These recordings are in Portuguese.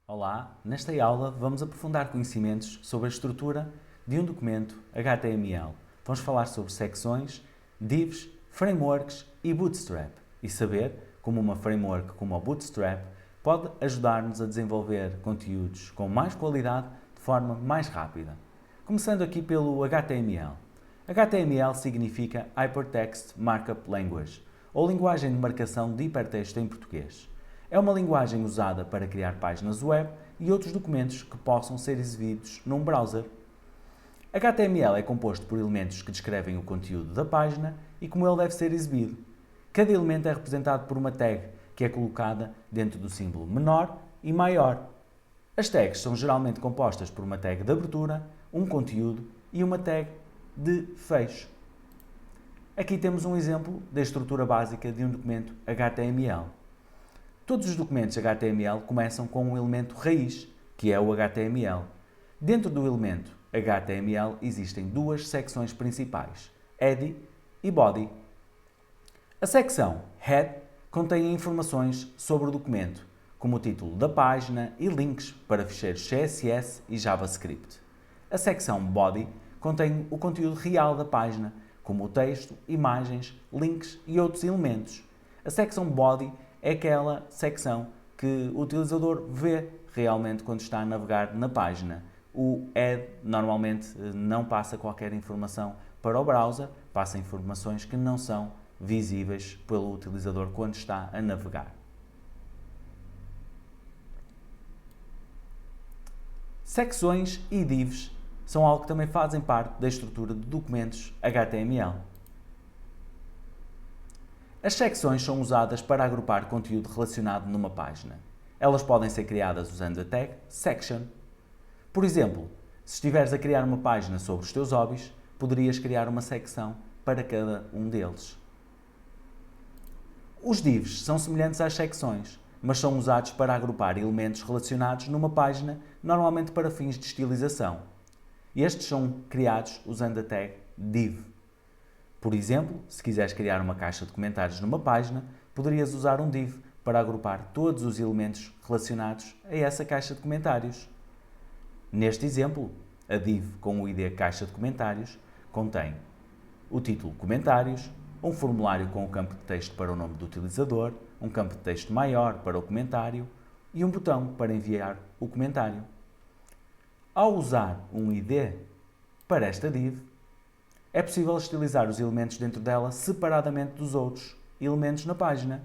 Olá, nesta aula vamos aprofundar conhecimentos sobre a estrutura de um documento HTML. Vamos falar sobre secções, divs, frameworks e Bootstrap e saber como uma framework como o Bootstrap pode ajudar-nos a desenvolver conteúdos com mais qualidade de forma mais rápida. Começando aqui pelo HTML. HTML significa Hypertext Markup Language, ou linguagem de marcação de hipertexto em português. É uma linguagem usada para criar páginas web e outros documentos que possam ser exibidos num browser. HTML é composto por elementos que descrevem o conteúdo da página e como ele deve ser exibido. Cada elemento é representado por uma tag, que é colocada dentro do símbolo menor e maior. As tags são geralmente compostas por uma tag de abertura, um conteúdo e uma tag de fecho. Aqui temos um exemplo da estrutura básica de um documento HTML. Todos os documentos HTML começam com um elemento raiz, que é o HTML. Dentro do elemento HTML existem duas secções principais, Head e Body. A secção Head contém informações sobre o documento, como o título da página e links para ficheiros CSS e JavaScript. A secção Body contém o conteúdo real da página, como o texto, imagens, links e outros elementos. A secção Body é aquela secção que o utilizador vê realmente quando está a navegar na página. O Head normalmente não passa qualquer informação para o browser, passa informações que não são visíveis pelo utilizador quando está a navegar. Secções e divs são algo que também fazem parte da estrutura de documentos HTML. As secções são usadas para agrupar conteúdo relacionado numa página. Elas podem ser criadas usando a tag section. Por exemplo, se estiveres a criar uma página sobre os teus hobbies, poderias criar uma secção para cada um deles. Os divs são semelhantes às secções, mas são usados para agrupar elementos relacionados numa página, normalmente para fins de estilização. Estes são criados usando a tag div. Por exemplo, se quiseres criar uma caixa de comentários numa página, poderias usar um div para agrupar todos os elementos relacionados a essa caixa de comentários. Neste exemplo, a div com o ID caixa de comentários contém o título comentários, um formulário com o campo de texto para o nome do utilizador, um campo de texto maior para o comentário e um botão para enviar o comentário. Ao usar um ID para esta div, é possível estilizar os elementos dentro dela separadamente dos outros elementos na página.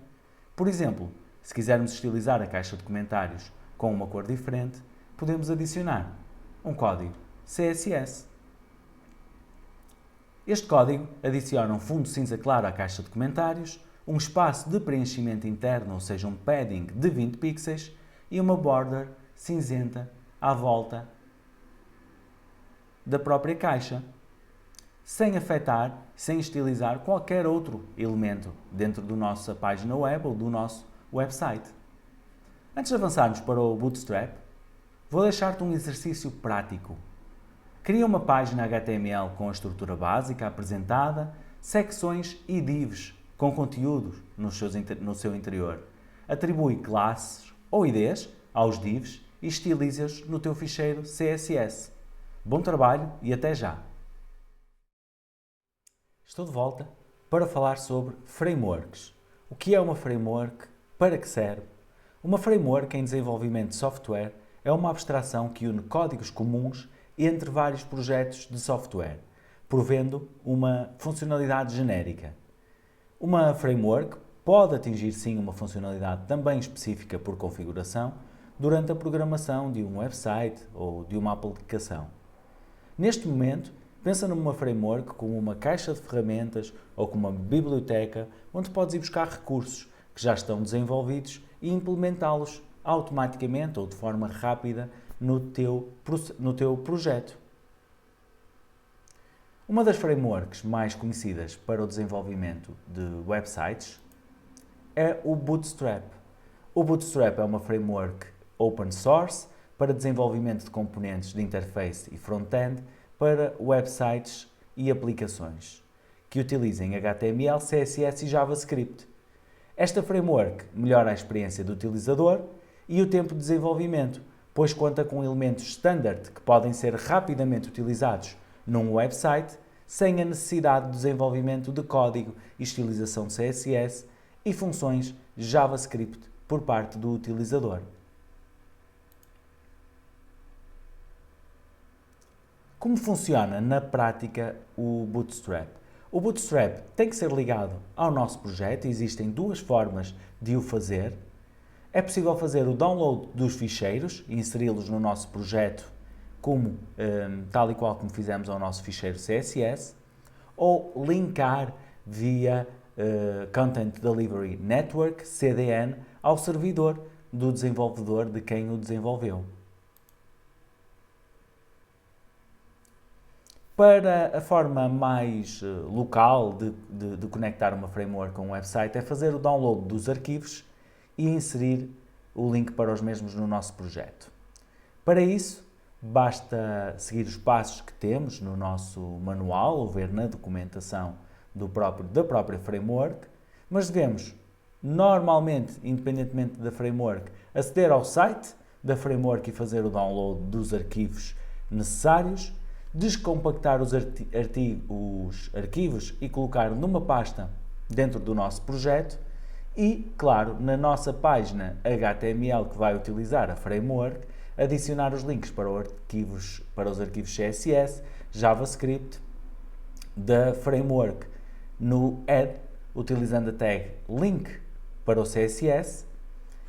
Por exemplo, se quisermos estilizar a caixa de comentários com uma cor diferente, podemos adicionar um código CSS. Este código adiciona um fundo cinza claro à caixa de comentários, um espaço de preenchimento interno, ou seja, um padding de 20 pixels e uma border cinzenta à volta da própria caixa, sem afetar, sem estilizar qualquer outro elemento dentro da nossa página web ou do nosso website. Antes de avançarmos para o Bootstrap, vou deixar-te um exercício prático. Cria uma página HTML com a estrutura básica apresentada, secções e divs com conteúdos no seu interior. Atribui classes ou IDs aos divs e estiliza-os no teu ficheiro CSS. Bom trabalho e até já! Estou de volta para falar sobre frameworks. O que é uma framework? Para que serve? Uma framework em desenvolvimento de software é uma abstração que une códigos comuns entre vários projetos de software, provendo uma funcionalidade genérica. Uma framework pode atingir sim uma funcionalidade também específica por configuração durante a programação de um website ou de uma aplicação. Neste momento, pensa numa framework como uma caixa de ferramentas ou como uma biblioteca onde podes ir buscar recursos que já estão desenvolvidos e implementá-los automaticamente ou de forma rápida no teu projeto. Uma das frameworks mais conhecidas para o desenvolvimento de websites é o Bootstrap. O Bootstrap é uma framework open source para desenvolvimento de componentes de interface e front-end para websites e aplicações que utilizem HTML, CSS e JavaScript. Esta framework melhora a experiência do utilizador e o tempo de desenvolvimento, pois conta com elementos standard que podem ser rapidamente utilizados num website sem a necessidade de desenvolvimento de código e estilização de CSS e funções JavaScript por parte do utilizador. Como funciona na prática o Bootstrap? O Bootstrap tem que ser ligado ao nosso projeto, existem duas formas de o fazer. É possível fazer o download dos ficheiros e inseri-los no nosso projeto, tal e qual como fizemos ao nosso ficheiro CSS, ou linkar via Content Delivery Network, CDN, ao servidor do desenvolvedor de quem o desenvolveu. Para a forma mais local de conectar uma framework com um website é fazer o download dos arquivos e inserir o link para os mesmos no nosso projeto. Para isso, basta seguir os passos que temos no nosso manual ou ver na documentação da própria framework, mas devemos, normalmente, independentemente da framework, aceder ao site da framework e fazer o download dos arquivos necessários, descompactar os arquivos e colocar numa pasta dentro do nosso projeto e, claro, na nossa página HTML que vai utilizar a framework, adicionar os links para os arquivos CSS, JavaScript da framework no head, utilizando a tag link para o CSS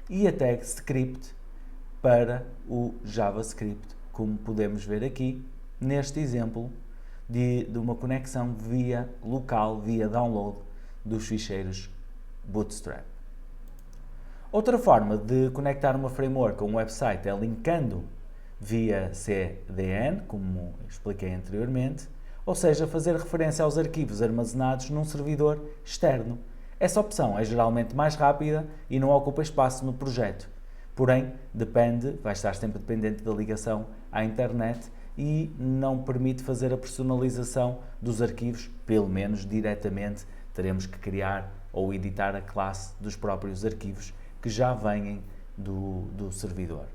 e a tag script para o JavaScript, como podemos ver aqui neste exemplo de uma conexão via local, via download dos ficheiros Bootstrap. Outra forma de conectar uma framework a um website é linkando via CDN, como expliquei anteriormente, ou seja, fazer referência aos arquivos armazenados num servidor externo. Essa opção é geralmente mais rápida e não ocupa espaço no projeto, porém vai estar sempre dependente da ligação à internet e não permite fazer a personalização dos arquivos, pelo menos diretamente teremos que criar ou editar a classe dos próprios arquivos que já vêm do servidor.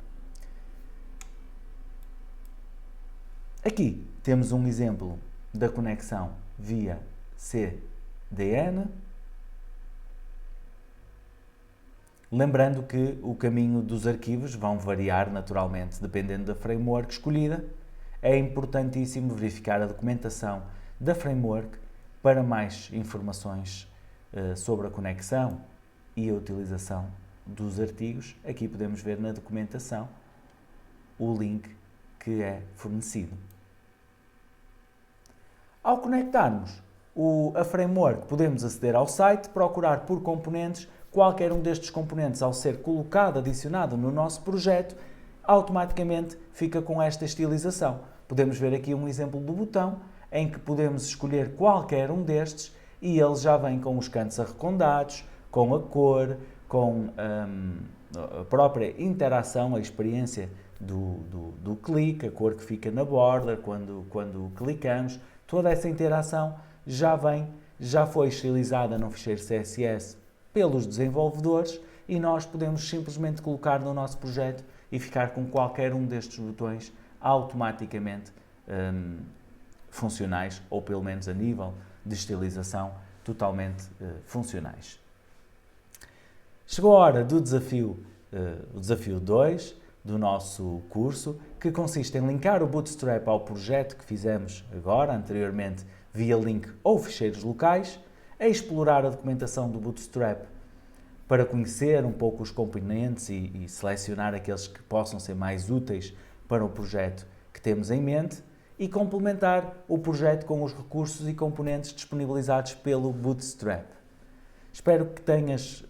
Aqui temos um exemplo da conexão via CDN, lembrando que o caminho dos arquivos vão variar naturalmente dependendo da framework escolhida. É importantíssimo verificar a documentação da framework para mais informações sobre a conexão e a utilização dos artigos. Aqui podemos ver na documentação o link que é fornecido. Ao conectarmos a framework, podemos aceder ao site, procurar por componentes. Qualquer um destes componentes, ao ser colocado, adicionado no nosso projeto, automaticamente fica com esta estilização. Podemos ver aqui um exemplo do botão em que podemos escolher qualquer um destes e ele já vem com os cantos arredondados, com a cor, com a própria interação, a experiência do clique, a cor que fica na borda quando clicamos. Toda essa interação já foi estilizada no ficheiro CSS pelos desenvolvedores e nós podemos simplesmente colocar no nosso projeto e ficar com qualquer um destes botões automaticamente funcionais, ou pelo menos a nível de estilização totalmente funcionais. Chegou a hora do desafio, o desafio 2 do nosso curso, que consiste em linkar o Bootstrap ao projeto que fizemos anteriormente, via link ou ficheiros locais, a explorar a documentação do Bootstrap para conhecer um pouco os componentes e selecionar aqueles que possam ser mais úteis para o projeto que temos em mente e complementar o projeto com os recursos e componentes disponibilizados pelo Bootstrap. Espero que tenhas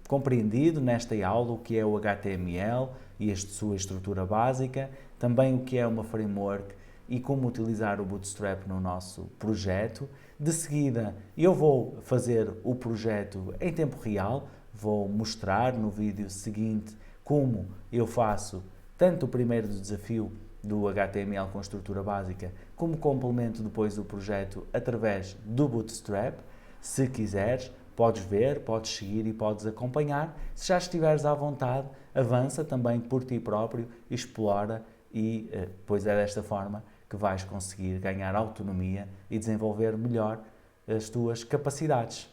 compreendido nesta aula o que é o HTML e a sua estrutura básica, também o que é uma framework e como utilizar o Bootstrap no nosso projeto. De seguida, eu vou fazer o projeto em tempo real, vou mostrar no vídeo seguinte como eu faço tanto o primeiro desafio do HTML com estrutura básica, como complemento depois do projeto através do Bootstrap. Se quiseres, podes ver, podes seguir e podes acompanhar. Se já estiveres à vontade, avança também por ti próprio, explora e pois é desta forma que vais conseguir ganhar autonomia e desenvolver melhor as tuas capacidades.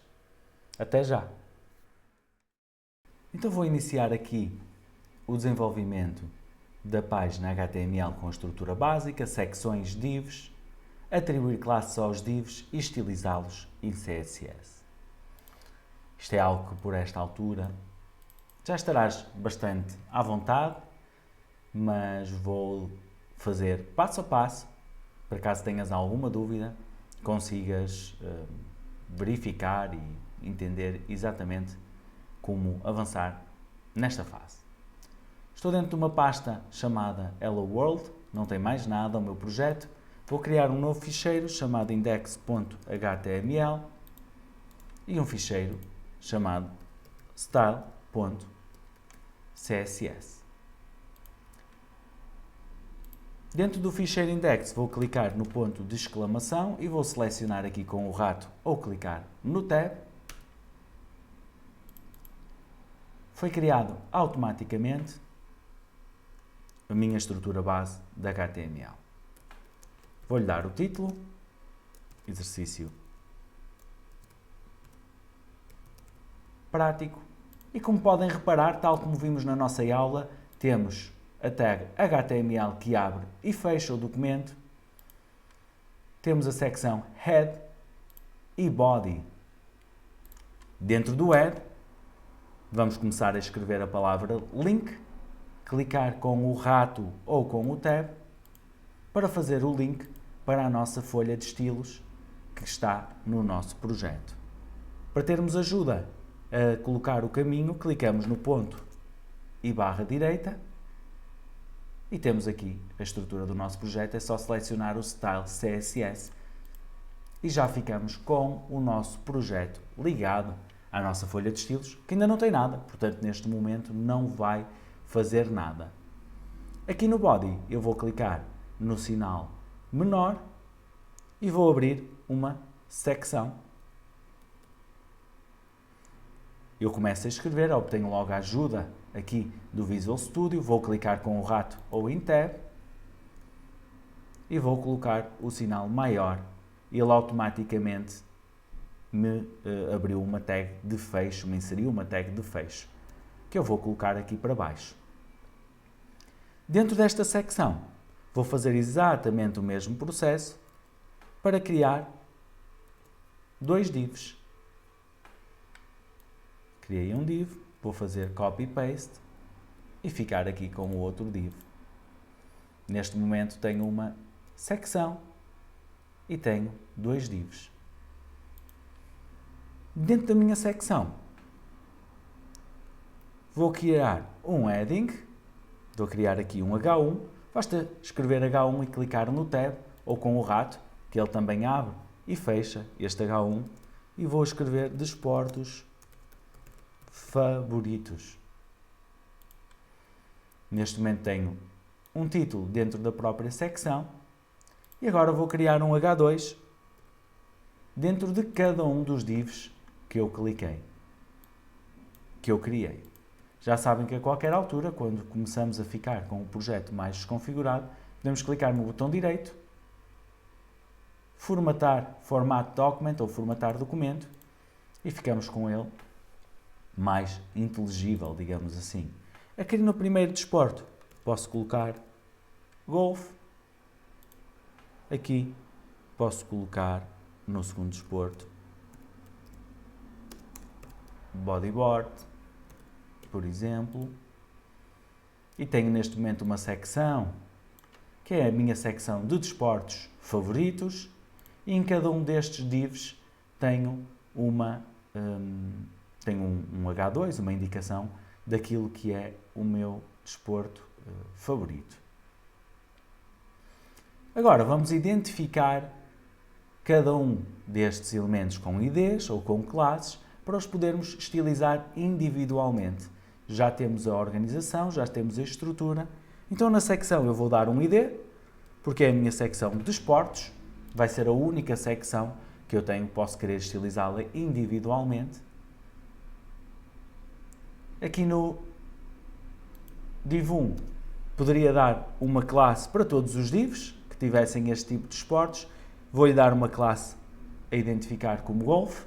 Até já! Então vou iniciar aqui o desenvolvimento da página HTML com a estrutura básica, secções, divs, atribuir classes aos divs e estilizá-los em CSS. Isto é algo que por esta altura já estarás bastante à vontade, mas vou fazer passo a passo, para caso tenhas alguma dúvida, consigas verificar e entender exatamente como avançar nesta fase. Estou dentro de uma pasta chamada Hello World, não tem mais nada, o meu projeto. Vou criar um novo ficheiro chamado index.html e um ficheiro chamado style.css. Dentro do ficheiro index vou clicar no ponto de exclamação e vou selecionar aqui com o rato ou clicar no tab. Foi criado automaticamente a minha estrutura base da HTML. Vou-lhe dar o título, exercício prático, e como podem reparar, tal como vimos na nossa aula, temos a tag HTML que abre e fecha o documento, temos a secção Head e Body. Dentro do Head, vamos começar a escrever a palavra link, clicar com o rato ou com o tab para fazer o link para a nossa folha de estilos que está no nosso projeto. Para termos ajuda a colocar o caminho, clicamos no ponto e barra direita e temos aqui a estrutura do nosso projeto. É só selecionar o Style CSS e já ficamos com o nosso projeto ligado à nossa folha de estilos, que ainda não tem nada, portanto neste momento não vai fazer nada. Aqui no Body eu vou clicar no sinal menor e vou abrir uma secção. Eu começo a escrever, obtenho logo a ajuda aqui do Visual Studio, vou clicar com o rato ou em Tab e vou colocar o sinal maior. Ele automaticamente me abriu uma tag de fecho, me inseriu uma tag de fecho, que eu vou colocar aqui para baixo. Dentro desta secção, vou fazer exatamente o mesmo processo para criar dois divs. Criei um div, vou fazer copy-paste e ficar aqui com o outro div. Neste momento tenho uma secção e tenho dois divs. Dentro da minha secção, vou criar um heading, vou criar aqui um H1, basta escrever H1 e clicar no tab ou com o rato, que ele também abre e fecha este H1, e vou escrever desportos favoritos. Neste momento tenho um título dentro da própria secção e agora vou criar um H2 dentro de cada um dos divs que eu cliquei, que eu criei. Já sabem que a qualquer altura, quando começamos a ficar com o projeto mais desconfigurado, podemos clicar no botão direito, formatar Format Document ou formatar documento e ficamos com ele mais inteligível, digamos assim. Aqui no primeiro desporto posso colocar golfe, aqui posso colocar no segundo desporto bodyboard, por exemplo, e tenho neste momento uma secção que é a minha secção de desportos favoritos e em cada um destes divs tenho um H2, uma indicação daquilo que é o meu desporto favorito. Agora vamos identificar cada um destes elementos com IDs ou com classes para os podermos estilizar individualmente. Já temos a organização, já temos a estrutura. Então na secção eu vou dar um ID, porque é a minha secção de esportes, vai ser a única secção que eu tenho, posso querer estilizá-la individualmente. Aqui no div 1 poderia dar uma classe para todos os divs que tivessem este tipo de esportes. Vou-lhe dar uma classe a identificar como golfe.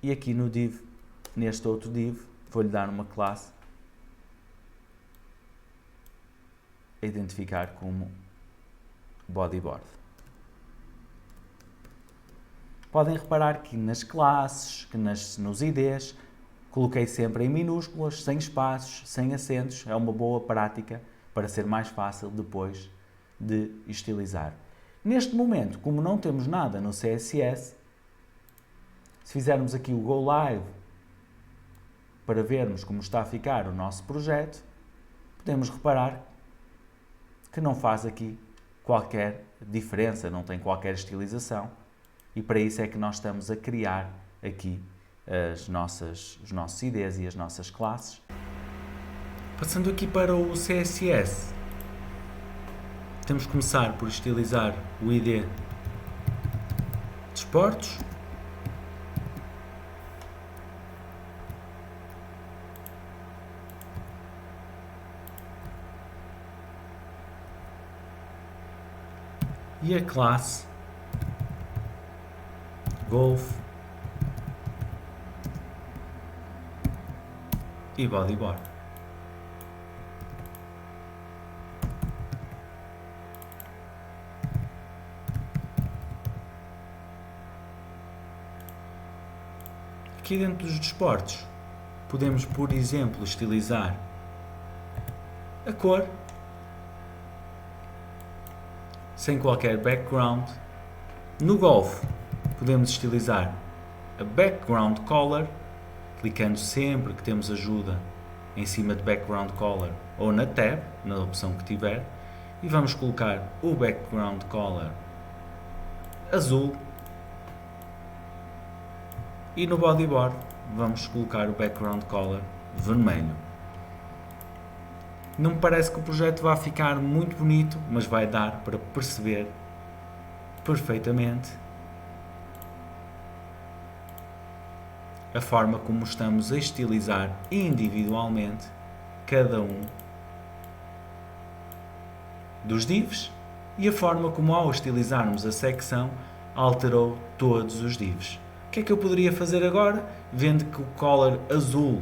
E aqui no div, neste outro div, vou-lhe dar uma classe a identificar como bodyboard. Podem reparar que nas classes, que nos IDs, coloquei sempre em minúsculas, sem espaços, sem acentos. É uma boa prática para ser mais fácil depois de estilizar. Neste momento, como não temos nada no CSS, se fizermos aqui o Go Live para vermos como está a ficar o nosso projeto, podemos reparar que não faz aqui qualquer diferença, não tem qualquer estilização, e para isso é que nós estamos a criar aqui os nossos IDs e as nossas classes. Passando aqui para o CSS, temos que começar por estilizar o ID de esportes. E a classe golf e bodyboard. Aqui dentro dos desportos podemos, por exemplo, estilizar a cor sem qualquer background. No golf podemos estilizar a background color, clicando sempre que temos ajuda em cima de background color ou na tab, na opção que tiver, e vamos colocar o background color azul, e no bodyboard vamos colocar o background color vermelho. Não me parece que o projeto vá ficar muito bonito, mas vai dar para perceber perfeitamente a forma como estamos a estilizar individualmente cada um dos divs e a forma como, ao estilizarmos a secção, alterou todos os divs. O que é que eu poderia fazer agora? Vendo que o color azul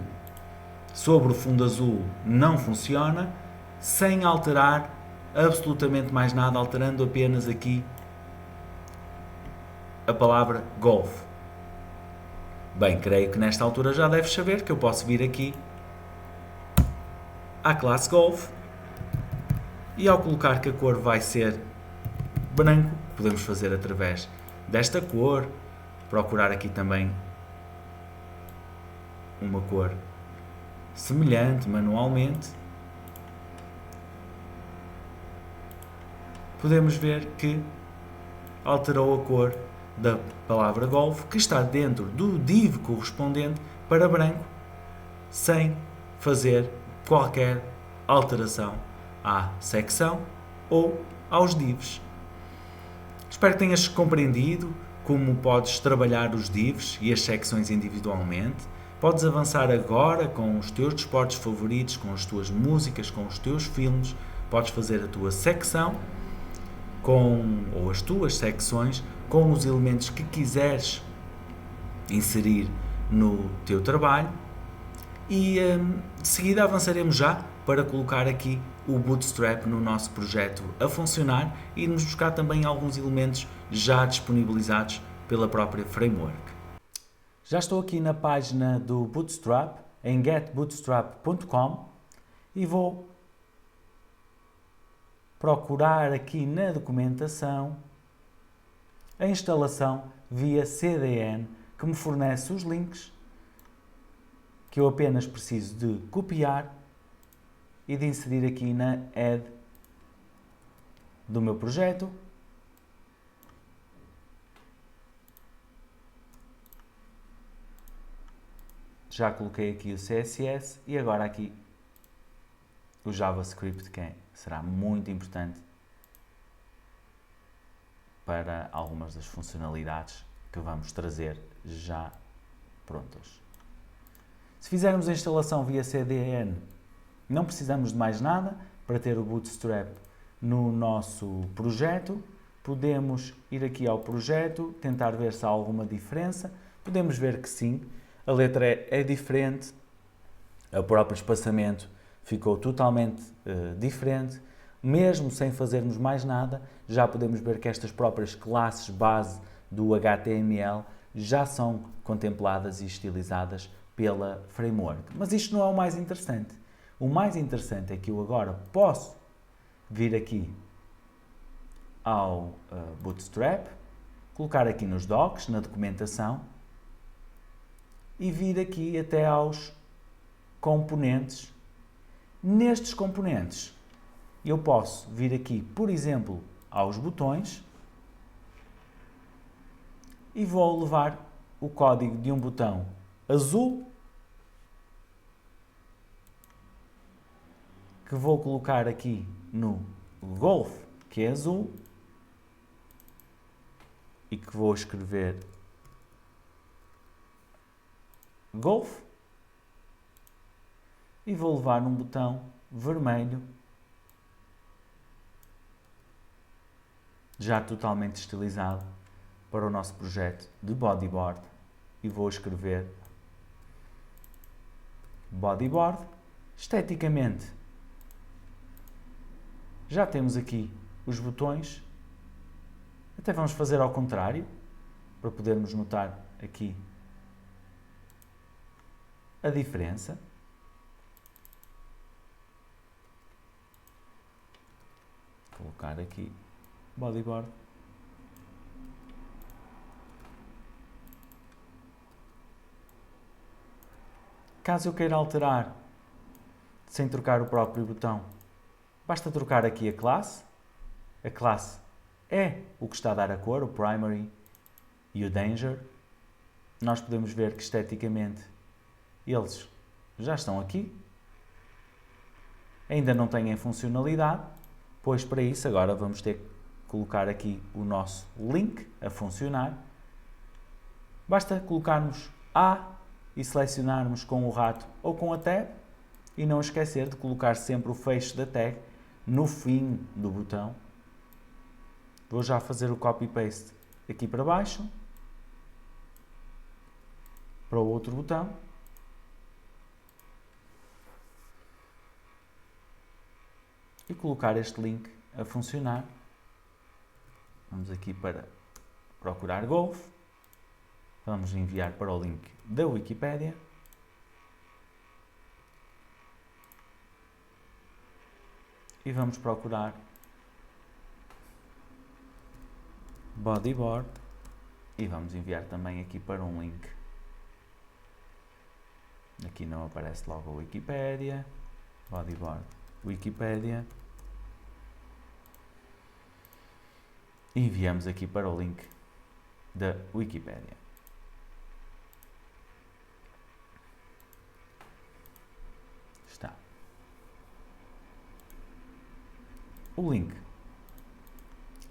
sobre o fundo azul não funciona, sem alterar absolutamente mais nada, alterando apenas aqui a palavra golf. Bem, creio que nesta altura já deves saber que eu posso vir aqui à classe golf e, ao colocar que a cor vai ser branco, podemos fazer através desta cor, procurar aqui também uma cor semelhante manualmente. Podemos ver que alterou a cor da palavra golf, que está dentro do div correspondente, para branco, sem fazer qualquer alteração à secção ou aos divs. Espero que tenhas compreendido como podes trabalhar os divs e as secções individualmente. Podes avançar agora com os teus desportos favoritos, com as tuas músicas, com os teus filmes. Podes fazer a tua secção ou as tuas secções com os elementos que quiseres inserir no teu trabalho. E de seguida avançaremos já para colocar aqui o Bootstrap no nosso projeto a funcionar e irmos buscar também alguns elementos já disponibilizados pela própria framework. Já estou aqui na página do Bootstrap, em getbootstrap.com, e vou procurar aqui na documentação a instalação via CDN, que me fornece os links que eu apenas preciso de copiar e de inserir aqui na head do meu projeto. Já coloquei aqui o CSS e agora aqui o JavaScript, que será muito importante para algumas das funcionalidades que vamos trazer já prontas. Se fizermos a instalação via CDN, não precisamos de mais nada para ter o Bootstrap no nosso projeto. Podemos ir aqui ao projeto, tentar ver se há alguma diferença. Podemos ver que sim, a letra é diferente, o próprio espaçamento ficou totalmente diferente. Mesmo sem fazermos mais nada, já podemos ver que estas próprias classes base do HTML já são contempladas e estilizadas pela framework. Mas isto não é o mais interessante. O mais interessante é que eu agora posso vir aqui ao Bootstrap, colocar aqui nos docs, na documentação, e vir aqui até aos componentes. Nestes componentes, eu posso vir aqui, por exemplo, aos botões, e vou levar o código de um botão azul, que vou colocar aqui no Golf, que é azul, e que vou escrever Golf, e vou levar um botão vermelho, já totalmente estilizado, para o nosso projeto de bodyboard, e vou escrever bodyboard. Esteticamente, já temos aqui os botões. Até vamos fazer ao contrário, para podermos notar aqui a diferença. Vou colocar aqui bodyboard. Caso eu queira alterar sem trocar o próprio botão, basta trocar aqui a classe. A classe é o que está a dar a cor, o primary e o danger. Nós podemos ver que esteticamente eles já estão aqui. Ainda não têm funcionalidade, pois para isso agora vamos ter que colocar aqui o nosso link a funcionar. Basta colocarmos A e selecionarmos com o rato ou com a tab, e não esquecer de colocar sempre o fecho da tag no fim do botão. Vou já fazer o copy-paste aqui para baixo, para o outro botão. E colocar este link a funcionar. Vamos aqui para procurar Golf. Vamos enviar para o link da Wikipédia. E vamos procurar bodyboard. E vamos enviar também aqui para um link. Aqui não aparece logo a Wikipédia. Bodyboard, Wikipédia. E enviamos aqui para o link da Wikipédia. Está. O link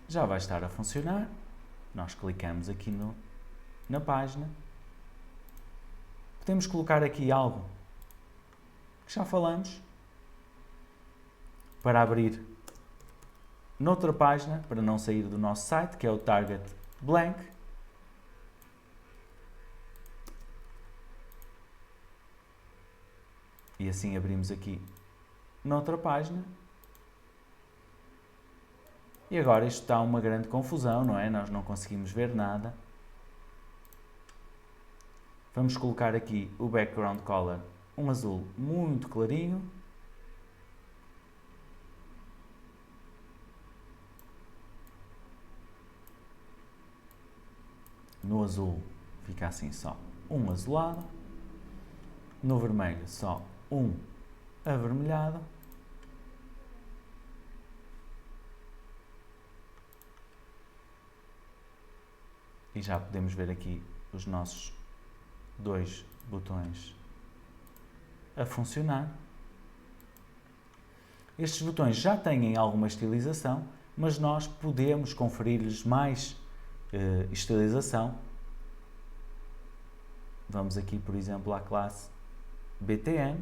já vai estar a funcionar. Nós clicamos aqui na página. Podemos colocar aqui algo que já falamos para abrir noutra página, para não sair do nosso site, que é o target blank. E assim abrimos aqui noutra página. E agora isto está uma grande confusão, não é? Nós não conseguimos ver nada. Vamos colocar aqui o background color, um azul muito clarinho. No azul fica assim só um azulado. No vermelho só um avermelhado. E já podemos ver aqui os nossos dois botões a funcionar. Estes botões já têm alguma estilização, mas nós podemos conferir-lhes mais estilização vamos aqui, por exemplo, à classe BTN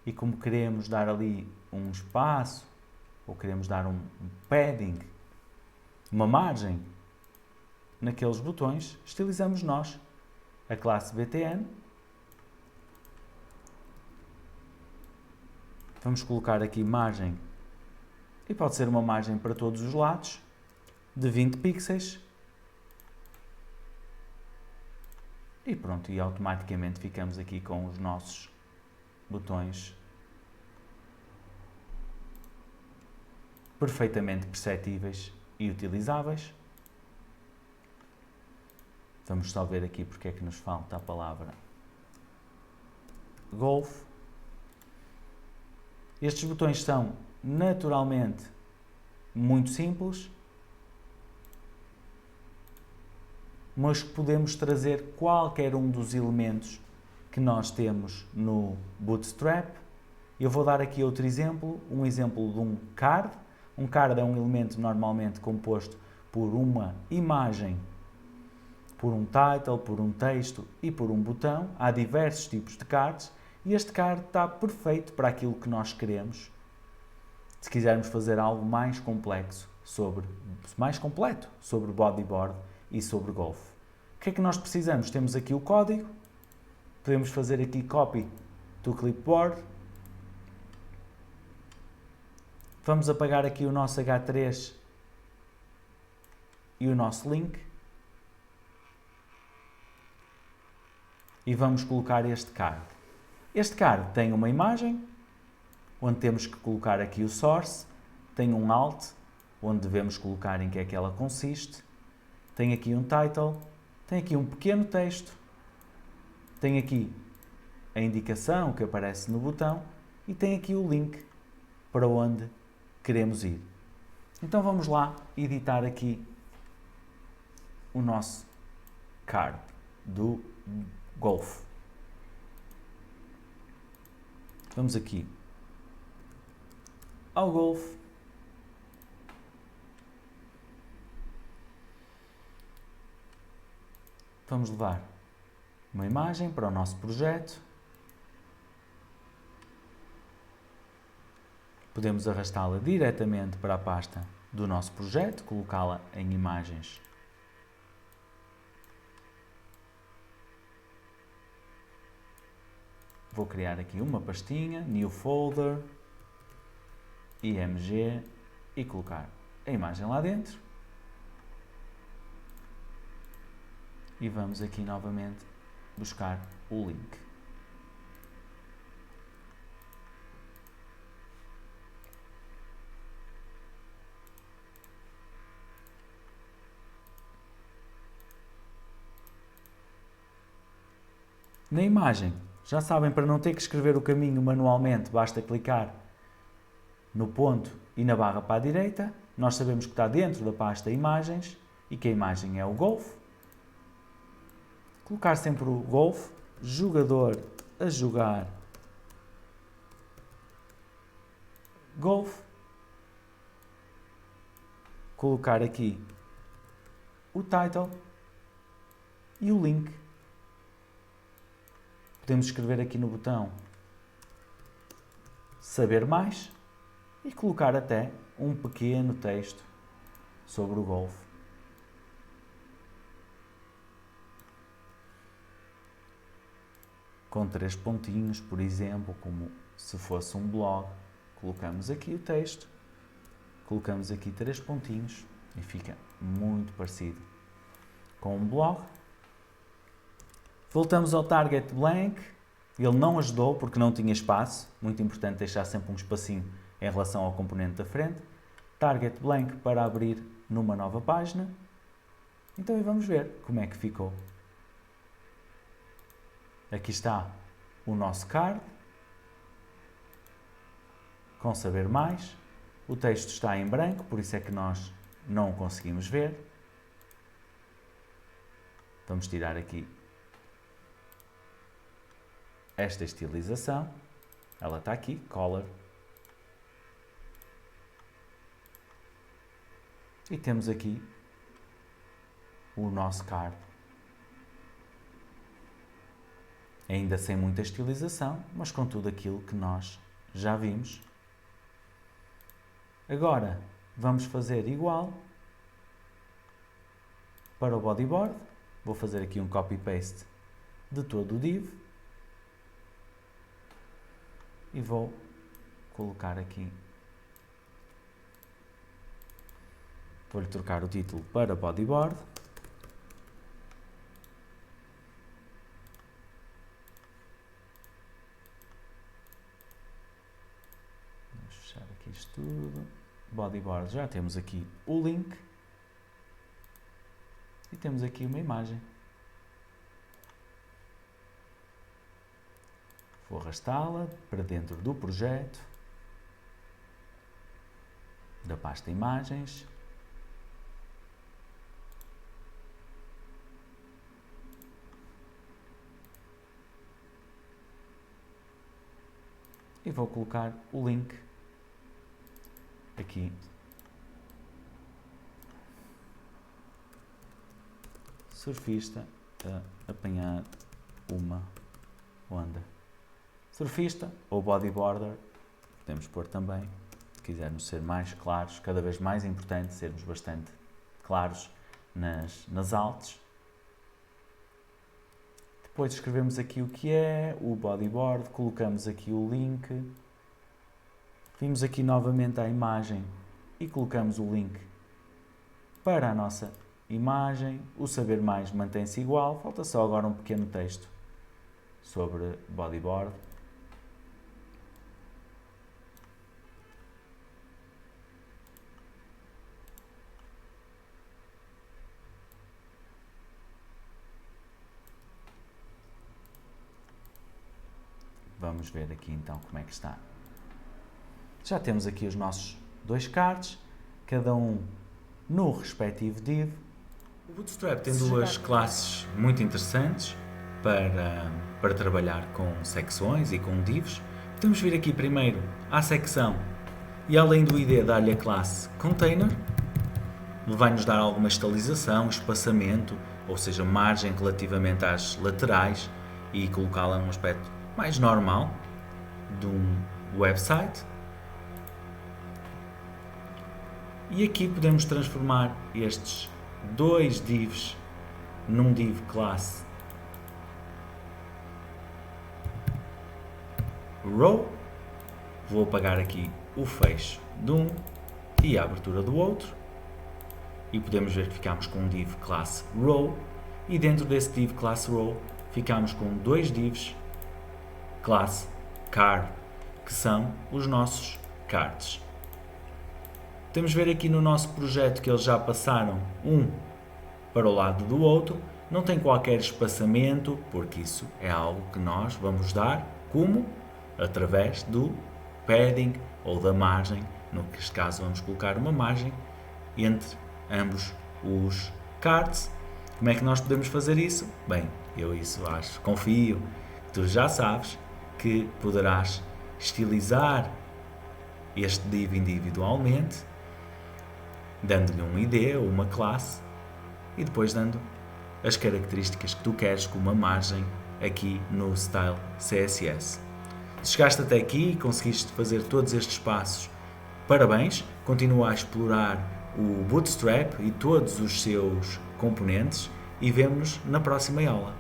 e como queremos dar ali um espaço ou queremos dar um padding, uma margem naqueles botões, estilizamos nós a classe BTN. Vamos colocar aqui margem, e pode ser uma margem para todos os lados, de 20 pixels. E pronto, e automaticamente ficamos aqui com os nossos botões perfeitamente perceptíveis e utilizáveis. Vamos só ver aqui porque é que nos falta a palavra Golf. Estes botões são naturalmente muito simples, mas podemos trazer qualquer um dos elementos que nós temos no Bootstrap. Eu vou dar aqui outro exemplo, um exemplo de um card. Um card é um elemento normalmente composto por uma imagem, por um title, por um texto e por um botão. Há diversos tipos de cards e este card está perfeito para aquilo que nós queremos. Se quisermos fazer algo mais complexo, mais completo sobre bodyboard e sobre golf. O que é que nós precisamos? Temos aqui o código, podemos fazer aqui copy to clipboard. Vamos apagar aqui o nosso H3 e o nosso link. E vamos colocar este card. Este card tem uma imagem, onde temos que colocar aqui o source, tem um alt, onde devemos colocar em que é que ela consiste, tem aqui um title, tem aqui um pequeno texto, tem aqui a indicação que aparece no botão e tem aqui o link para onde queremos ir. Então vamos lá editar aqui o nosso card do Golf. Vamos aqui ao Golf. Vamos levar uma imagem para o nosso projeto. Podemos arrastá-la diretamente para a pasta do nosso projeto, colocá-la em imagens. Vou criar aqui uma pastinha, New Folder, IMG e colocar a imagem lá dentro. E vamos aqui novamente buscar o link. Na imagem, já sabem, para não ter que escrever o caminho manualmente, basta clicar no ponto e na barra para a direita. Nós sabemos que está dentro da pasta Imagens e que a imagem é o Golf. Colocar sempre o Golf, jogador a jogar Golf. Colocar aqui o title e o link. Podemos escrever aqui no botão saber mais e colocar até um pequeno texto sobre o Golf. Com 3 pontinhos, por exemplo, como se fosse um blog. Colocamos aqui o texto, colocamos aqui 3 pontinhos e fica muito parecido com um blog. Voltamos ao target blank, ele não ajudou porque não tinha espaço, muito importante deixar sempre um espacinho em relação ao componente da frente. Target blank para abrir numa nova página. Então aí vamos ver como é que ficou. Aqui está o nosso card, com saber mais. O texto está em branco, por isso é que nós não o conseguimos ver. Vamos tirar aqui esta estilização. Ela está aqui, color. E temos aqui o nosso card ainda sem muita estilização, mas com tudo aquilo que nós já vimos. Agora vamos fazer igual para o bodyboard. Vou fazer aqui um copy-paste de todo o div e vou colocar aqui, vou-lhe trocar o título para bodyboard. Vamos fechar aqui isto tudo. Bodyboard, já temos aqui o link e temos aqui uma imagem. Vou arrastá-la para dentro do projeto, da pasta imagens. E vou colocar o link aqui. Surfista a apanhar uma onda. Surfista ou bodyboarder, podemos pôr também, se quisermos ser mais claros, cada vez mais importante sermos bastante claros nas artes. Depois escrevemos aqui o que é o bodyboard, colocamos aqui o link, vimos aqui novamente a imagem e colocamos o link para a nossa imagem. O saber mais mantém-se igual, falta só agora um pequeno texto sobre bodyboard. Vamos ver aqui então como é que está. Já temos aqui os nossos dois cards, cada um no respectivo div. O Bootstrap tem duas classes muito interessantes para trabalhar com secções e com divs. Podemos vir aqui primeiro à secção e, além do ID, dar-lhe a classe Container. Ele vai-nos dar alguma estilização, espaçamento, ou seja, margem relativamente às laterais e colocá-la num aspecto mais normal de um website. E aqui podemos transformar estes dois divs num div classe row. Vou apagar aqui o fecho de um e a abertura do outro e podemos ver que ficamos com um div classe row, e dentro desse div classe row ficamos com dois divs classe card, que são os nossos cards. Podemos ver aqui no nosso projeto que eles já passaram um para o lado do outro, não tem qualquer espaçamento, porque isso é algo que nós vamos dar como? Através do padding ou da margem, no caso vamos colocar uma margem entre ambos os cards. Como é que nós podemos fazer isso? Bem, eu isso acho, confio, tu já sabes que poderás estilizar este div individualmente, dando-lhe um ID ou uma classe e depois dando as características que tu queres com uma margem aqui no Style CSS. Se chegaste até aqui e conseguiste fazer todos estes passos, parabéns, continua a explorar o Bootstrap e todos os seus componentes e vemo-nos na próxima aula.